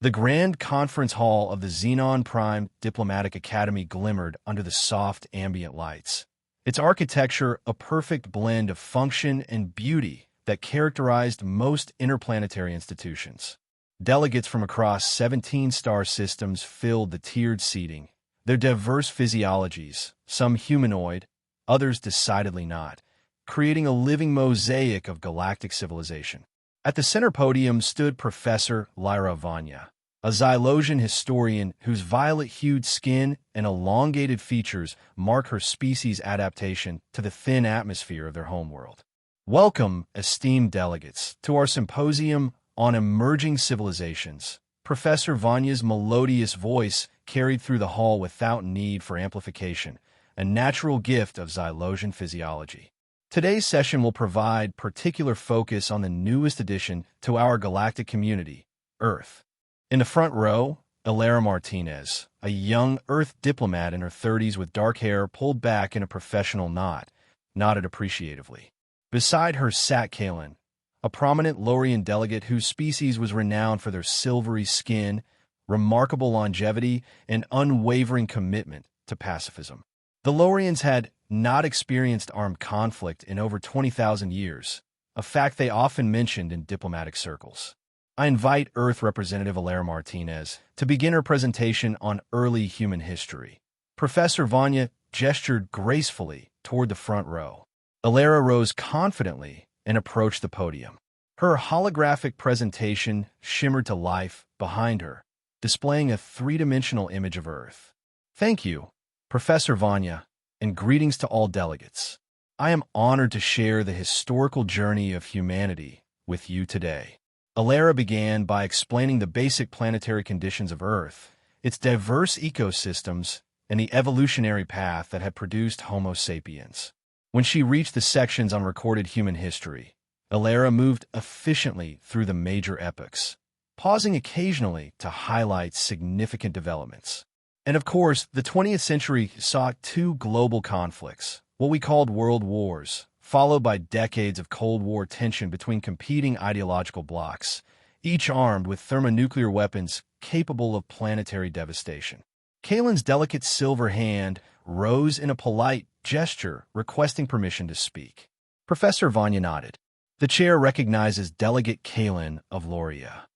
The grand conference hall of the Xenon Prime Diplomatic Academy glimmered under the soft ambient lights. Its architecture a perfect blend of function and beauty that characterized most interplanetary institutions. Delegates from across 17 star systems filled the tiered seating, their diverse physiologies, some humanoid, others decidedly not, creating a living mosaic of galactic civilization. At the center podium stood Professor Lyra Vanya, a Xylosian historian whose violet-hued skin and elongated features mark her species' adaptation to the thin atmosphere of their homeworld. Welcome, esteemed delegates, to our symposium on emerging civilizations. Professor Vanya's melodious voice carried through the hall without need for amplification, a natural gift of Xylosian physiology. Today's session will provide particular focus on the newest addition to our galactic community, Earth. In the front row, Alara Martinez, a young Earth diplomat in her 30s with dark hair pulled back in a professional knot, nodded appreciatively. Beside her sat Kalen, a prominent Lorian delegate whose species was renowned for their silvery skin, remarkable longevity, and unwavering commitment to pacifism. The Lorians had not experienced armed conflict in over 20,000 years, a fact they often mentioned in diplomatic circles. I invite Earth Representative Alara Martinez to begin her presentation on early human history. Professor Vanya gestured gracefully toward the front row. Alara rose confidently and approached the podium. Her holographic presentation shimmered to life behind her, displaying a three-dimensional image of Earth. Thank you, Professor Vanya, and greetings to all delegates. I am honored to share the historical journey of humanity with you today. Alara began by explaining the basic planetary conditions of Earth, its diverse ecosystems, and the evolutionary path that had produced Homo sapiens. When she reached the sections on recorded human history, Alara moved efficiently through the major epochs, pausing occasionally to highlight significant developments. And of course, the 20th century saw two global conflicts, what we called world wars, followed by decades of Cold War tension between competing ideological blocs, each armed with thermonuclear weapons capable of planetary devastation. Kalen's delicate silver hand rose in a polite gesture requesting permission to speak. Professor Vanya nodded. The chair recognizes Delegate Kalen of Loria.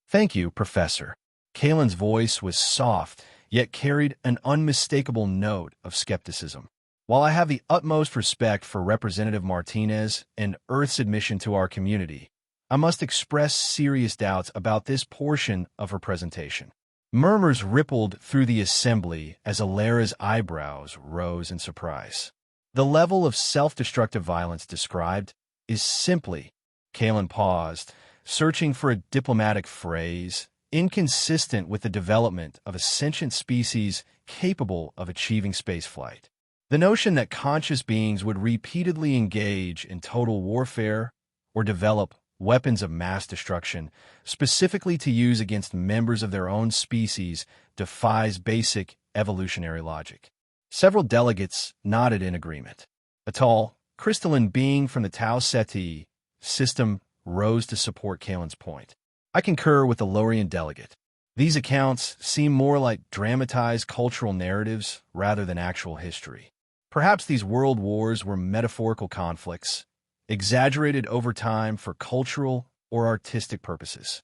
Thank you, Professor. Kalen's voice was soft, yet carried an unmistakable note of skepticism. While I have the utmost respect for Representative Martinez and Earth's admission to our community, I must express serious doubts about this portion of her presentation. Murmurs rippled through the assembly as Alara's eyebrows rose in surprise. The level of self-destructive violence described is simply, Kalen paused, searching for a diplomatic phrase, inconsistent with the development of a sentient species capable of achieving spaceflight. The notion that conscious beings would repeatedly engage in total warfare or develop weapons of mass destruction, specifically to use against members of their own species, defies basic evolutionary logic. Several delegates nodded in agreement. A tall, crystalline being from the Tau Ceti system rose to support Kalen's point. I concur with the Lorian delegate. These accounts seem more like dramatized cultural narratives rather than actual history. Perhaps these world wars were metaphorical conflicts, exaggerated over time for cultural or artistic purposes.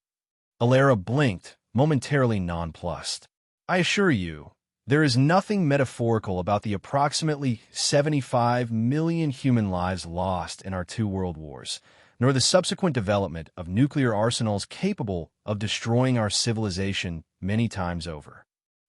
Alara blinked, momentarily nonplussed. I assure you, there is nothing metaphorical about the approximately 75 million human lives lost in our two world wars, nor the subsequent development of nuclear arsenals capable of destroying our civilization many times over.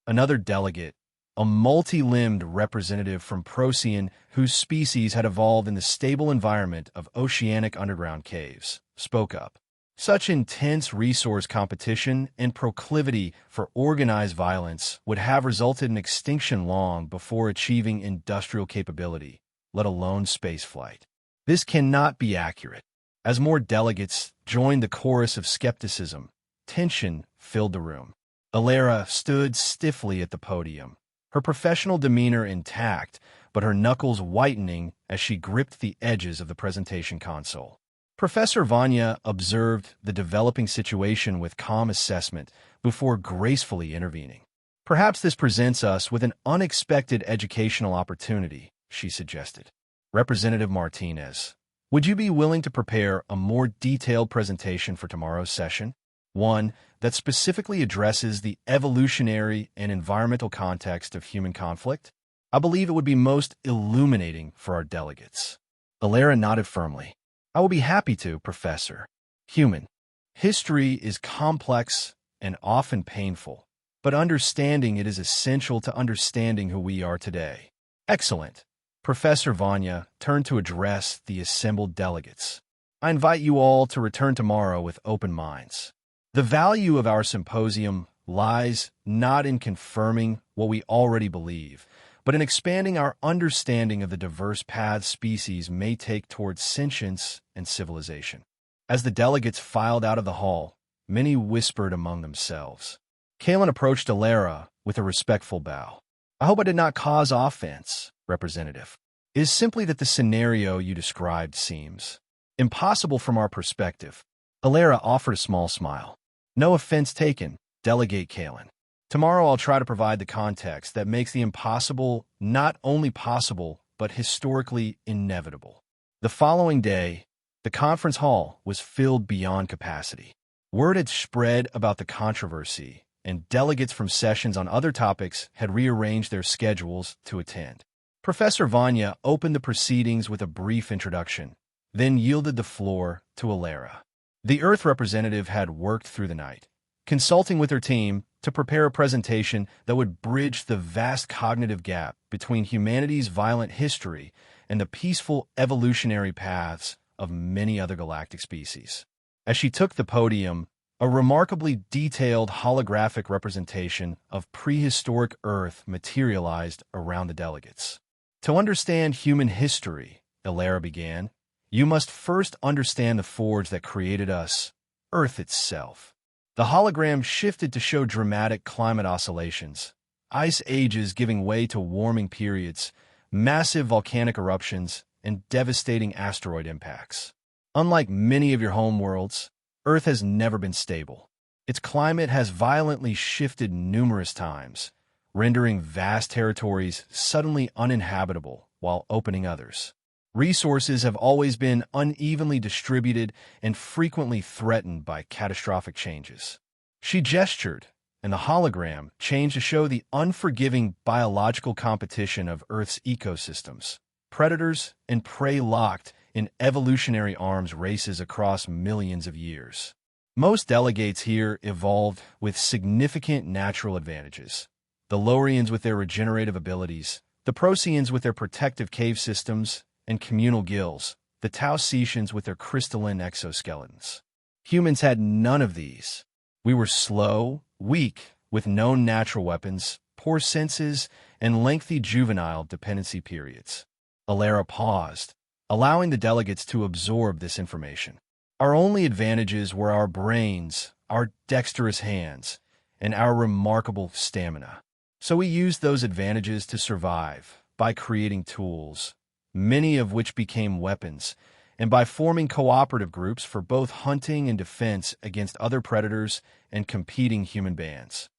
Another delegate, a multi-limbed representative from Procyon whose species had evolved in the stable environment of oceanic underground caves, spoke up. Such intense resource competition and proclivity for organized violence would have resulted in extinction long before achieving industrial capability, let alone spaceflight. This cannot be accurate. As more delegates joined the chorus of skepticism, tension filled the room. Alara stood stiffly at the podium, her professional demeanor intact, but her knuckles whitening as she gripped the edges of the presentation console. Professor Vanya observed the developing situation with calm assessment before gracefully intervening. Perhaps this presents us with an unexpected educational opportunity, she suggested. Representative Martinez, would you be willing to prepare a more detailed presentation for tomorrow's session? One that specifically addresses the evolutionary and environmental context of human conflict? I believe it would be most illuminating for our delegates. Alara nodded firmly. I will be happy to, Professor. Human history is complex and often painful, but understanding it is essential to understanding who we are today. Excellent. Professor Vanya turned to address the assembled delegates. I invite you all to return tomorrow with open minds. The value of our symposium lies not in confirming what we already believe, but in expanding our understanding of the diverse paths species may take towards sentience and civilization. As the delegates filed out of the hall, many whispered among themselves. Kalen approached Alara with a respectful bow. I hope I did not cause offense, Representative. It is simply that the scenario you described seems impossible from our perspective. Alara offered a small smile. No offense taken, Delegate Kalen. Tomorrow I'll try to provide the context that makes the impossible not only possible, but historically inevitable. The following day, the conference hall was filled beyond capacity. Word had spread about the controversy, and delegates from sessions on other topics had rearranged their schedules to attend. Professor Vanya opened the proceedings with a brief introduction, then yielded the floor to Alara. The Earth representative had worked through the night, consulting with her team to prepare a presentation that would bridge the vast cognitive gap between humanity's violent history and the peaceful evolutionary paths of many other galactic species. As she took the podium, a remarkably detailed holographic representation of prehistoric Earth materialized around the delegates. To understand human history, Alara began, you must first understand the forge that created us, Earth itself. The hologram shifted to show dramatic climate oscillations, ice ages giving way to warming periods, massive volcanic eruptions, and devastating asteroid impacts. Unlike many of your home worlds, Earth has never been stable. Its climate has violently shifted numerous times, rendering vast territories suddenly uninhabitable while opening others. Resources have always been unevenly distributed and frequently threatened by catastrophic changes. She gestured, and the hologram changed to show the unforgiving biological competition of Earth's ecosystems. Predators and prey locked in evolutionary arms races across millions of years. Most delegates here evolved with significant natural advantages. The Lorians with their regenerative abilities, the Procyon with their protective cave systems and communal gills, the Tausetians with their crystalline exoskeletons. Humans had none of these. We were slow, weak, with known natural weapons, poor senses, and lengthy juvenile dependency periods. Alara paused, allowing the delegates to absorb this information. Our only advantages were our brains, our dexterous hands, and our remarkable stamina. So we used those advantages to survive by creating tools, many of which became weapons, and by forming cooperative groups for both hunting and defense against other predators and competing human bands.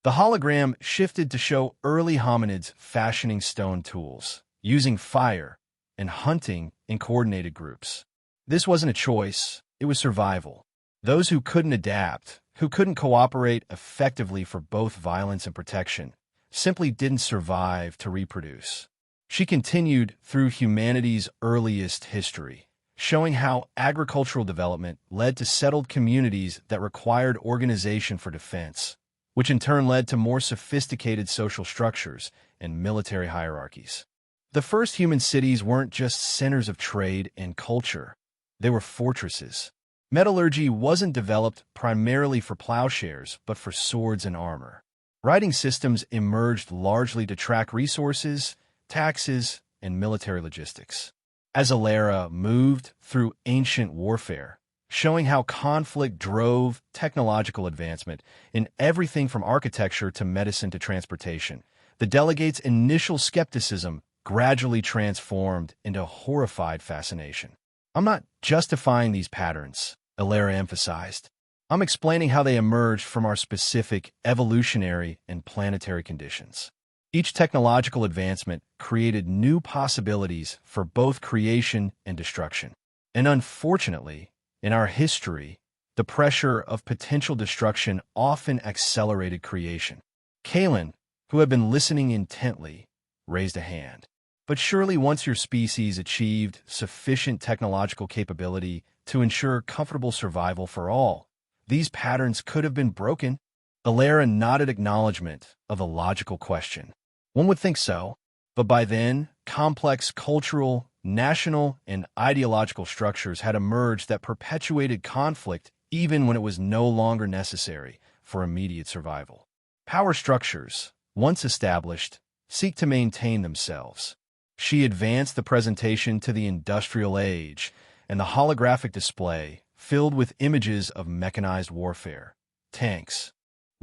The hologram shifted to show early hominids fashioning stone tools, using fire, and hunting in coordinated groups. This wasn't a choice, it was survival. Those who couldn't adapt, who couldn't cooperate effectively for both violence and protection, simply didn't survive to reproduce. She continued through humanity's earliest history, showing how agricultural development led to settled communities that required organization for defense, which in turn led to more sophisticated social structures and military hierarchies. The first human cities weren't just centers of trade and culture, they were fortresses. Metallurgy wasn't developed primarily for plowshares, but for swords and armor. Writing systems emerged largely to track resources, taxes, and military logistics. As Alara moved through ancient warfare, showing how conflict drove technological advancement in everything from architecture to medicine to transportation, the delegates' initial skepticism gradually transformed into horrified fascination. I'm not justifying these patterns, Ilera emphasized. I'm explaining how they emerged from our specific evolutionary and planetary conditions. Each technological advancement created new possibilities for both creation and destruction. And unfortunately, in our history, the pressure of potential destruction often accelerated creation. Kalen, who had been listening intently, raised a hand. But surely once your species achieved sufficient technological capability to ensure comfortable survival for all, these patterns could have been broken. Ilera nodded acknowledgement of the logical question. One would think so, but by then, complex cultural, national, and ideological structures had emerged that perpetuated conflict even when it was no longer necessary for immediate survival. Power structures, once established, seek to maintain themselves. She advanced the presentation to the industrial age, and the holographic display filled with images of mechanized warfare, tanks,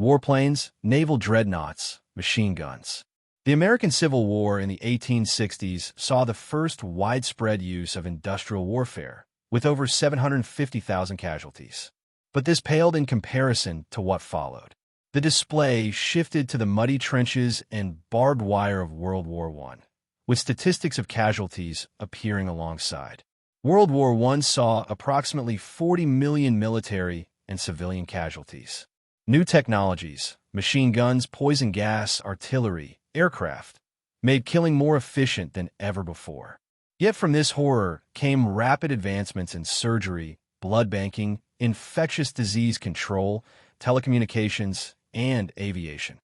warplanes, naval dreadnoughts, machine guns. The American Civil War in the 1860s saw the first widespread use of industrial warfare, with over 750,000 casualties. But this paled in comparison to what followed. The display shifted to the muddy trenches and barbed wire of World War I, with statistics of casualties appearing alongside. World War I saw approximately 40 million military and civilian casualties. New technologies, machine guns, poison gas, artillery, aircraft, made killing more efficient than ever before. Yet from this horror came rapid advancements in surgery, blood banking, infectious disease control, telecommunications, and aviation.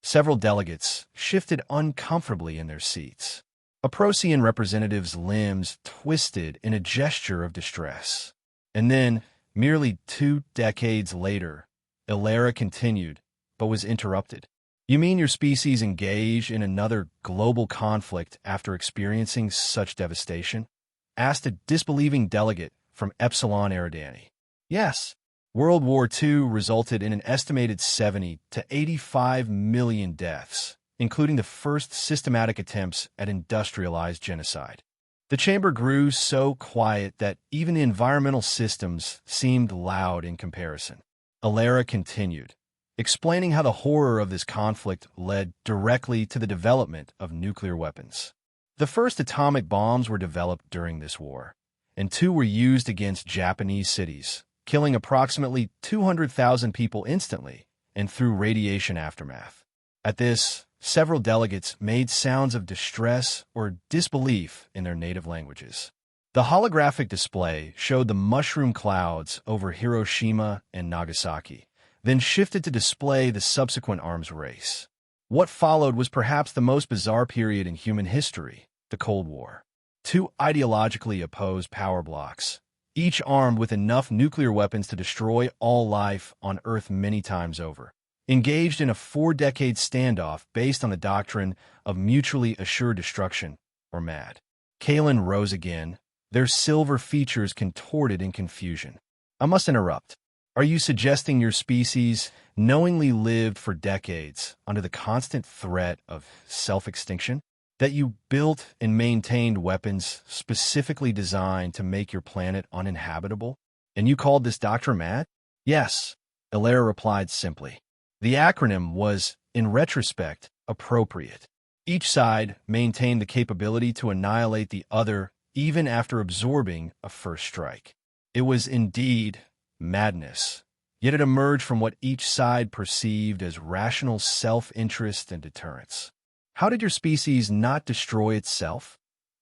Several delegates shifted uncomfortably in their seats. A Procyon representative's limbs twisted in a gesture of distress. And then, merely 2 decades later, Ilera continued, but was interrupted. You mean your species engaged in another global conflict after experiencing such devastation? Asked a disbelieving delegate from Epsilon Eridani. Yes. World War II resulted in an estimated 70 to 85 million deaths, including the first systematic attempts at industrialized genocide. The chamber grew so quiet that even the environmental systems seemed loud in comparison. Ilera continued, explaining how the horror of this conflict led directly to the development of nuclear weapons. The first atomic bombs were developed during this war, and 2 were used against Japanese cities, killing approximately 200,000 people instantly and through radiation aftermath. At this, several delegates made sounds of distress or disbelief in their native languages. The holographic display showed the mushroom clouds over Hiroshima and Nagasaki, then shifted to display the subsequent arms race. What followed was perhaps the most bizarre period in human history, the Cold War. 2 ideologically opposed power blocks, each armed with enough nuclear weapons to destroy all life on Earth many times over, engaged in a 4-decade standoff based on the doctrine of mutually assured destruction, or MAD. Kalen rose again, their silver features contorted in confusion. I must interrupt. Are you suggesting your species knowingly lived for decades under the constant threat of self-extinction? That you built and maintained weapons specifically designed to make your planet uninhabitable? And you called this doctrine mad? Yes, Ilera replied simply. The acronym was, in retrospect, appropriate. Each side maintained the capability to annihilate the other even after absorbing a first strike. It was indeed madness, yet it emerged from what each side perceived as rational self-interest and deterrence. How did your species not destroy itself?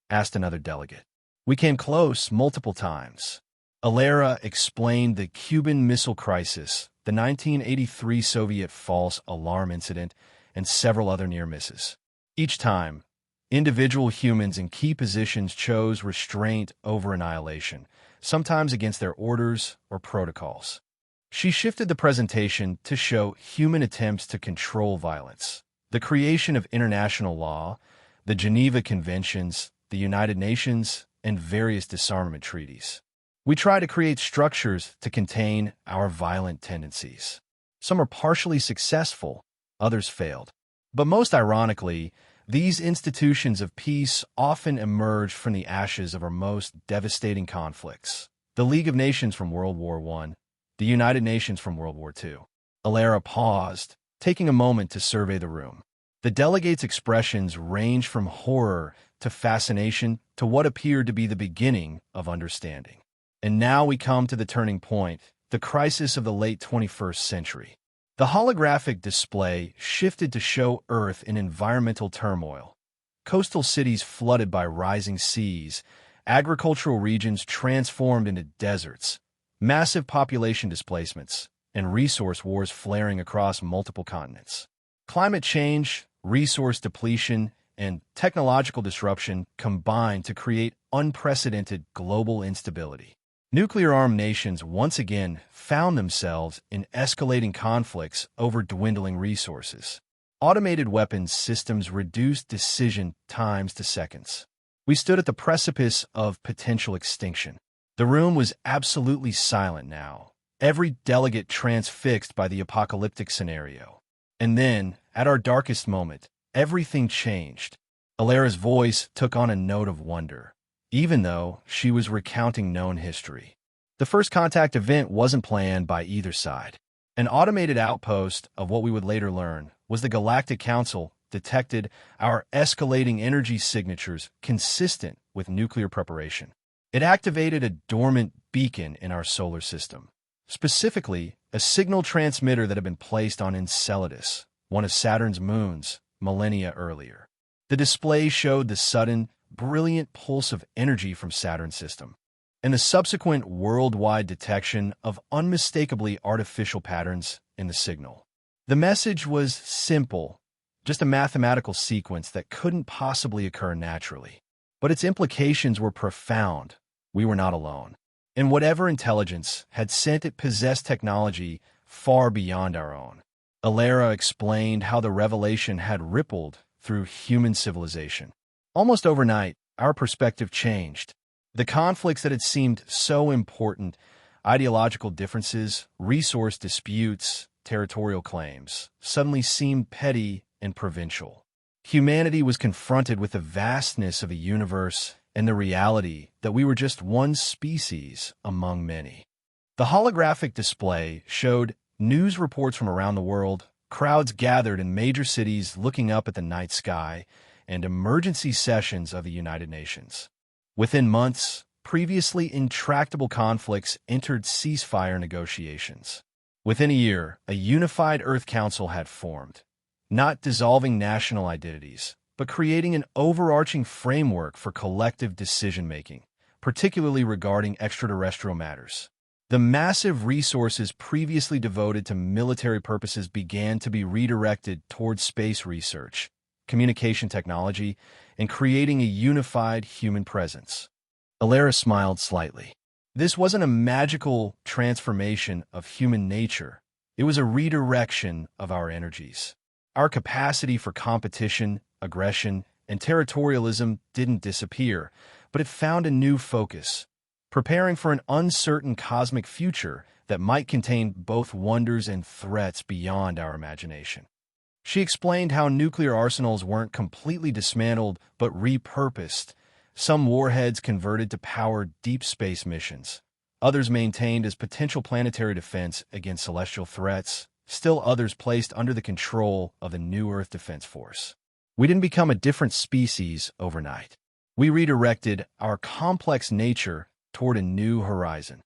Asked another delegate. We came close multiple times. Ilera explained the Cuban Missile Crisis, the 1983 Soviet false alarm incident, and several other near misses. Each time, individual humans in key positions chose restraint over annihilation, sometimes against their orders or protocols. She shifted the presentation to show human attempts to control violence, the creation of international law, the Geneva Conventions, the United Nations, and various disarmament treaties. We try to create structures to contain our violent tendencies. Some are partially successful, others failed. But most ironically, These institutions of peace often emerged from the ashes of our most devastating conflicts. The League of Nations from World War I, the United Nations from World War II. Alara paused, taking a moment to survey the room. The delegates' expressions ranged from horror to fascination to what appeared to be the beginning of understanding. And now we come to the turning point, the crisis of the late 21st century. The holographic display shifted to show Earth in environmental turmoil. Coastal cities flooded by rising seas, agricultural regions transformed into deserts, massive population displacements, and resource wars flaring across multiple continents. Climate change, resource depletion, and technological disruption combined to create unprecedented global instability. Nuclear-armed nations once again found themselves in escalating conflicts over dwindling resources. Automated weapons systems reduced decision times to seconds. We stood at the precipice of potential extinction. The room was absolutely silent now, every delegate transfixed by the apocalyptic scenario. And then, at our darkest moment, everything changed. Alara's voice took on a note of wonder, even though she was recounting known history. The first contact event wasn't planned by either side. An automated outpost of what we would later learn was the Galactic Council detected our escalating energy signatures consistent with nuclear preparation. It activated a dormant beacon in our solar system, specifically a signal transmitter that had been placed on Enceladus, one of Saturn's moons, millennia earlier. The display showed the sudden, brilliant pulse of energy from Saturn's system, and the subsequent worldwide detection of unmistakably artificial patterns in the signal. The message was simple, just a mathematical sequence that couldn't possibly occur naturally. But its implications were profound. We were not alone. And whatever intelligence had sent it possessed technology far beyond our own. Alara explained how the revelation had rippled through human civilization. Almost overnight, our perspective changed. The conflicts that had seemed so important, ideological differences, resource disputes, territorial claims, suddenly seemed petty and provincial. Humanity was confronted with the vastness of a universe and the reality that we were just one species among many. The holographic display showed news reports from around the world, crowds gathered in major cities looking up at the night sky, and emergency sessions of the United Nations. Within months, previously intractable conflicts entered ceasefire negotiations. Within a year, a unified Earth Council had formed, not dissolving national identities, but creating an overarching framework for collective decision-making, particularly regarding extraterrestrial matters. The massive resources previously devoted to military purposes began to be redirected towards space research, communication technology, and creating a unified human presence. Alara smiled slightly. This wasn't a magical transformation of human nature. It was a redirection of our energies. Our capacity for competition, aggression, and territorialism didn't disappear, but it found a new focus, preparing for an uncertain cosmic future that might contain both wonders and threats beyond our imagination. She explained how nuclear arsenals weren't completely dismantled but repurposed, some warheads converted to power deep space missions, others maintained as potential planetary defense against celestial threats, still others placed under the control of the New Earth Defense Force. We didn't become a different species overnight. We redirected our complex nature toward a new horizon.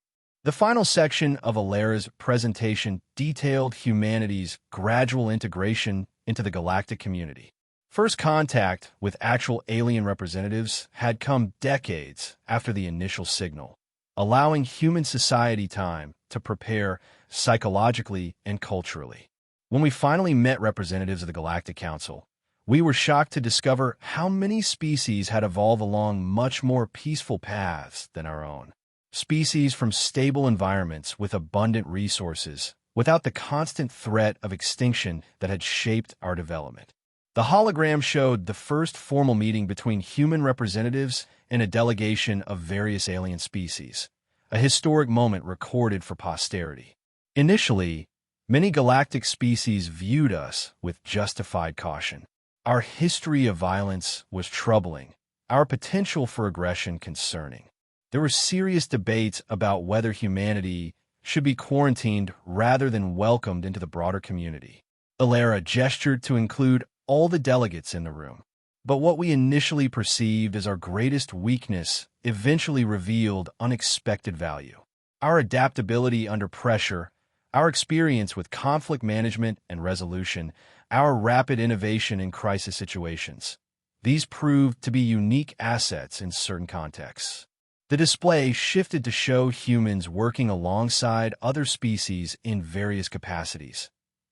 The final section of Alara's presentation detailed humanity's gradual integration into the galactic community. First contact with actual alien representatives had come decades after the initial signal, allowing human society time to prepare psychologically and culturally. When we finally met representatives of the Galactic Council, we were shocked to discover how many species had evolved along much more peaceful paths than our own. Species from stable environments with abundant resources, without the constant threat of extinction that had shaped our development. The hologram showed the first formal meeting between human representatives and a delegation of various alien species, a historic moment recorded for posterity. Initially, many galactic species viewed us with justified caution. Our history of violence was troubling, our potential for aggression concerning. There were serious debates about whether humanity should be quarantined rather than welcomed into the broader community. Alara gestured to include all the delegates in the room. But what we initially perceived as our greatest weakness eventually revealed unexpected value. Our adaptability under pressure, our experience with conflict management and resolution, our rapid innovation in crisis situations. These proved to be unique assets in certain contexts. The display shifted to show humans working alongside other species in various capacities.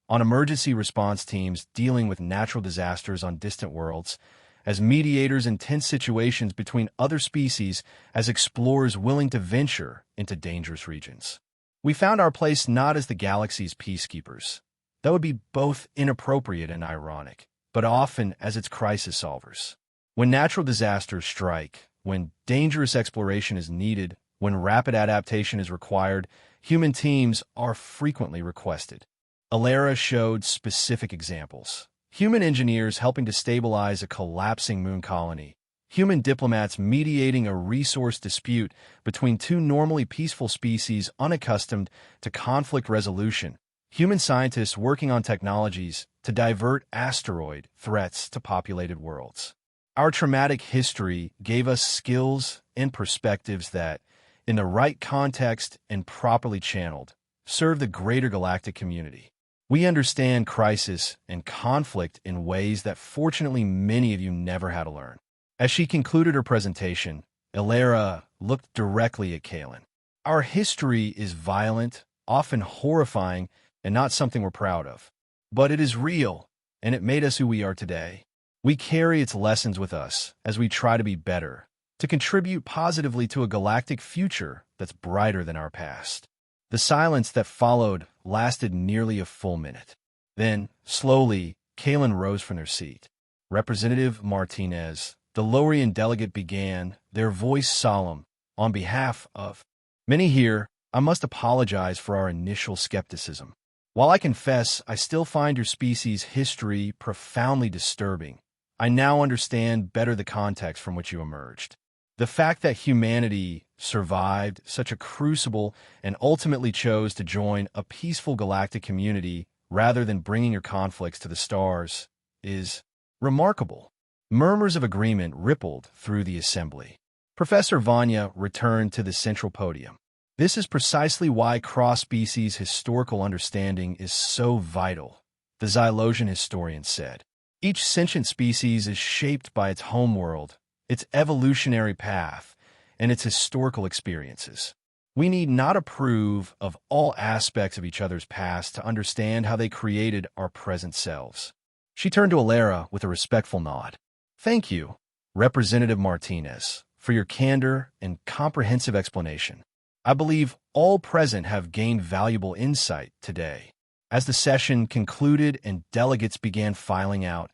On emergency response teams dealing with natural disasters on distant worlds, as mediators in tense situations between other species, as explorers willing to venture into dangerous regions. We found our place not as the galaxy's peacekeepers. That would be both inappropriate and ironic, but often as its crisis solvers. When natural disasters strike, when dangerous exploration is needed, when rapid adaptation is required, human teams are frequently requested. Alara showed specific examples. Human engineers helping to stabilize a collapsing moon colony. Human diplomats mediating a resource dispute between two normally peaceful species unaccustomed to conflict resolution. Human scientists working on technologies to divert asteroid threats to populated worlds. Our traumatic history gave us skills and perspectives that, in the right context and properly channeled, serve the greater galactic community. We understand crisis and conflict in ways that fortunately many of you never had to learn. As she concluded her presentation, Alara looked directly at Kaylin. Our history is violent, often horrifying, and not something we're proud of. But it is real, and it made us who we are today. We carry its lessons with us as we try to be better, to contribute positively to a galactic future that's brighter than our past. The silence that followed lasted nearly a full minute. Then, slowly, Kaylin rose from her seat. Representative Martinez, the Lorian delegate, began, their voice solemn. On behalf of many here, I must apologize for our initial skepticism. While I confess I still find your species' history profoundly disturbing, I now understand better the context from which you emerged. The fact that humanity survived such a crucible and ultimately chose to join a peaceful galactic community rather than bringing your conflicts to the stars is remarkable. Murmurs of agreement rippled through the assembly. Professor Vanya returned to the central podium. This is precisely why cross-species historical understanding is so vital, the Xylosian historian said. Each sentient species is shaped by its homeworld, its evolutionary path, and its historical experiences. We need not approve of all aspects of each other's past to understand how they created our present selves. She turned to Alara with a respectful nod. Thank you, Representative Martinez, for your candor and comprehensive explanation. I believe all present have gained valuable insight today. As the session concluded and delegates began filing out,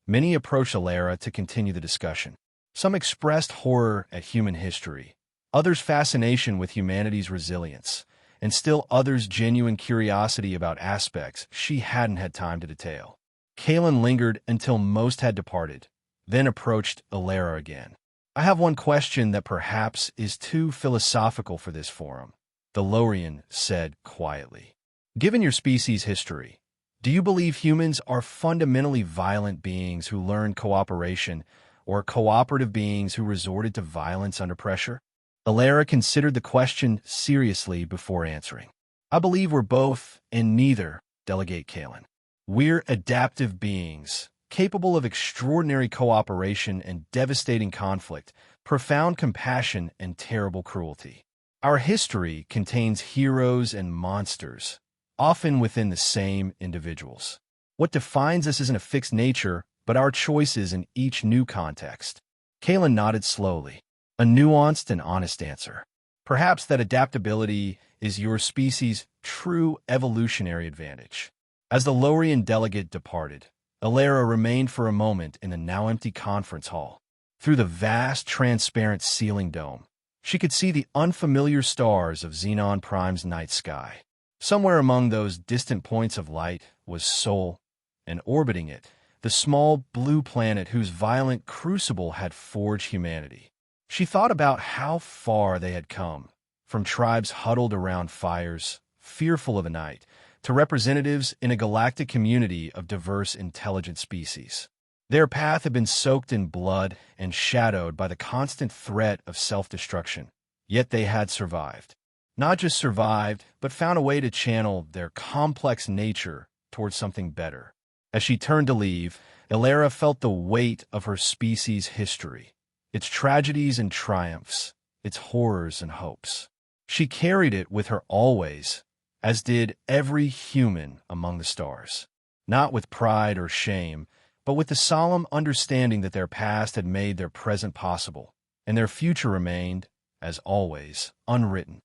many approached Alara to continue the discussion. Some expressed horror at human history, others fascination with humanity's resilience, and still others genuine curiosity about aspects she hadn't had time to detail. Kaylin lingered until most had departed, then approached Alara again. I have one question that perhaps is too philosophical for this forum, the Lorian said quietly. Given your species' history, do you believe humans are fundamentally violent beings who learn cooperation, or cooperative beings who resorted to violence under pressure? Alara considered the question seriously before answering. I believe we're both and neither, Delegate Kaylin. We're adaptive beings, capable of extraordinary cooperation and devastating conflict, profound compassion and terrible cruelty. Our history contains heroes and monsters, often within the same individuals. What defines us isn't a fixed nature, but our choices in each new context. Kaylin nodded slowly, a nuanced and honest answer. Perhaps that adaptability is your species' true evolutionary advantage. As the Lorian delegate departed, Alara remained for a moment in the now empty conference hall. Through the vast, transparent ceiling dome, she could see the unfamiliar stars of Xenon Prime's night sky. Somewhere among those distant points of light was Sol, and orbiting it, the small blue planet whose violent crucible had forged humanity. She thought about how far they had come, from tribes huddled around fires, fearful of the night, to representatives in a galactic community of diverse intelligent species. Their path had been soaked in blood and shadowed by the constant threat of self-destruction, yet they had survived. Not just survived, but found a way to channel their complex nature towards something better. As she turned to leave, Ilara felt the weight of her species' history, its tragedies and triumphs, its horrors and hopes. She carried it with her always, as did every human among the stars. Not with pride or shame, but with the solemn understanding that their past had made their present possible, and their future remained, as always, unwritten.